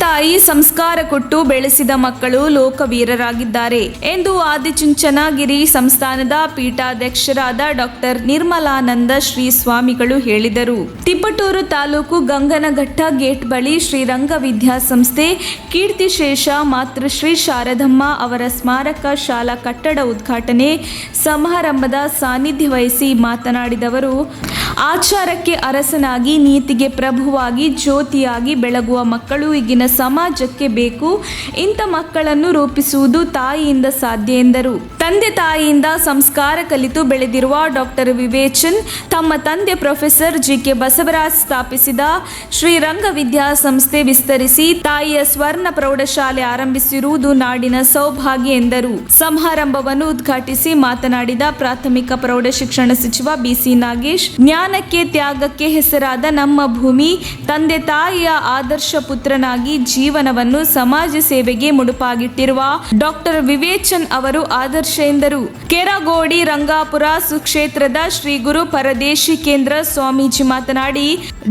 ತಾಯಿ ಸಂಸ್ಕಾರ ಕೊಟ್ಟು ಬೆಳೆಸಿದ ಮಕ್ಕಳು ಲೋಕವೀರರಾಗಿದ್ದಾರೆ ಎಂದು ಆದಿಚುಂಚನಗಿರಿ ಸಂಸ್ಥಾನದ ಪೀಠಾಧ್ಯಕ್ಷರಾದ ಡಾಕ್ಟರ್ ನಿರ್ಮಲಾನಂದ ಶ್ರೀ ಸ್ವಾಮಿಗಳು ಹೇಳಿದರು. ತಿಪಟೂರು ತಾಲೂಕು ಗಂಗನಘಟ್ಟ ಗೇಟ್ ಬಳಿ ಶ್ರೀರಂಗ ವಿದ್ಯಾಸಂಸ್ಥೆ ಕೀರ್ತಿಶೇಷ ಮಾತೃಶ್ರೀ ಶಾರದಮ್ಮ ಅವರ ಸ್ಮಾರಕ ಶಾಲಾ ಕಟ್ಟಡ ಉದ್ಘಾಟನೆ ಸಮಾರಂಭದ ಸಾನ್ನಿಧ್ಯ ವಹಿಸಿ ಮಾತನಾಡಿದವರು, ಆಚಾರಕ್ಕೆ ಅರಸನಾಗಿ ನೀತಿಗೆ ಪ್ರಭುವಾಗಿ ಜ್ಯೋತಿಯಾಗಿ ಬೆಳಗುವ ಮಕ್ಕಳು ಈಗಿನ ಸಮಾಜಕ್ಕೆ ಬೇಕು. ಇಂಥ ಮಕ್ಕಳನ್ನು ರೂಪಿಸುವುದು ತಾಯಿಯಿಂದ ಸಾಧ್ಯ ಎಂದರು. ತಂದೆ ತಾಯಿಯಿಂದ ಸಂಸ್ಕಾರ ಕಲಿತು ಬೆಳೆದಿರುವ ಡಾಕ್ಟರ್ ವಿವೇಚನ್ ತಮ್ಮ ತಂದೆ ಪ್ರೊಫೆಸರ್ ಜಿ.ಕೆ. ಬಸವರಾಜ್ ಸ್ಥಾಪಿಸಿದ ಶ್ರೀರಂಗ ವಿದ್ಯಾಸಂಸ್ಥೆ ವಿಸ್ತರಿಸಿ ತಾಯಿಯ ಸ್ವರ್ಣ ಪ್ರೌಢಶಾಲೆ ಆರಂಭಿಸಿರುವುದು ನಾಡಿನ ಸೌಭಾಗ್ಯ ಎಂದರು. ಸಮಾರಂಭವನ್ನು ಉದ್ಘಾಟಿಸಿ ಮಾತನಾಡಿದ ಪ್ರಾಥಮಿಕ ಪ್ರೌಢಶಿಕ್ಷಣ ಸಚಿವ ಬಿ.ಸಿ. ನಾಗೇಶ್, ಜ್ಞಾನಕ್ಕೆ ತ್ಯಾಗಕ್ಕೆ ಹೆಸರಾದ ನಮ್ಮ ಭೂಮಿ ತಂದೆ ತಾಯಿಯ ಆದರ್ಶ ಪುತ್ರನಾಗಿ ಜೀವನವನ್ನು ಸಮಾಜ ಸೇವೆಗೆ ಮುಡುಪಾಗಿಟ್ಟಿರುವ ಡಾಕ್ಟರ್ ವಿವೇಚನ್ ಅವರು ಆದರ್ಶ ಎಂದರು. ಕೆರಗೋಡಿ ರಂಗಾಪುರ ಸುಕ್ಷೇತ್ರದ ಶ್ರೀ ಗುರು ಪರದೇಶಿ ಕೇಂದ್ರ ಸ್ವಾಮೀಜಿ ಮಾತನಾಡಿ,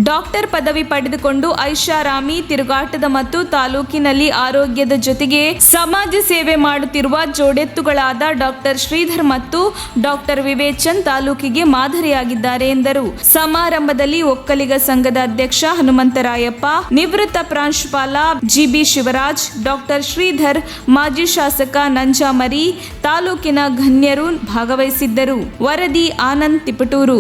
ಡಾಕ್ಟರ್ ಪದವಿ ಪಡೆದುಕೊಂಡು ಐಷಾರಾಮಿ ತಿರುಗಾಟದ ಮತ್ತು ತಾಲೂಕಿನಲ್ಲಿ ಆರೋಗ್ಯದ ಜೊತೆಗೆ ಸಮಾಜ ಸೇವೆ ಮಾಡುತ್ತಿರುವ ಜೋಡೆತ್ತುಗಳಾದ ಡಾಕ್ಟರ್ ಶ್ರೀಧರ್ ಮತ್ತು ಡಾಕ್ಟರ್ ವಿವೇಚನ್ ತಾಲೂಕಿಗೆ ಮಾದರಿಯಾಗಿದ್ದಾರೆ ಎಂದರು. ಸಮಾರಂಭದಲ್ಲಿ ಒಕ್ಕಲಿಗ ಸಂಘದ ಅಧ್ಯಕ್ಷ ಹನುಮಂತರಾಯಪ್ಪ, ನಿವೃತ್ತ ಪ್ರಾಂಶುಪಾಲ ಜಿ.ಬಿ. ಶಿವರಾಜ್, ಡಾಕ್ಟರ್ ಶ್ರೀಧರ್, ಮಾಜಿ ಶಾಸಕ ನಂಜಾಮರಿ, ತಾಲೂಕಿನ ಗಣ್ಯರು ಭಾಗವಹಿಸಿದ್ದರು. ವರದಿ ಆನಂದ್, ತಿಪಟೂರು.